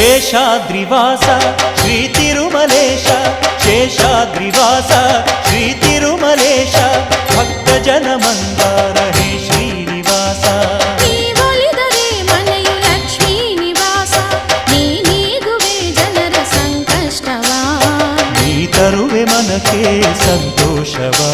ಶೇಷಾದ್ರಿವಾಸ ಶ್ರೀ ತಿರುಮಲೇಶ ಶೇಷಾದ್ರಿವಾಸ ಶ್ರೀ ತಿರುಮಲೇಶ ಭಕ್ತ ಜನ ಮಂದಾರ ಹೇ ಶ್ರೀನಿವಾಸ ನೀವೊಲಿದರೆ ಮನೆಯು ಲಕ್ಷ್ಮೀ ನಿವಾಸ ನೀ ನೀಗುವೆ ಜನರ ಸಂಕಷ್ಟವ ನೀ ತರುವೆ ಮನಕ್ಕೆ ಸಂತೋಷವಾ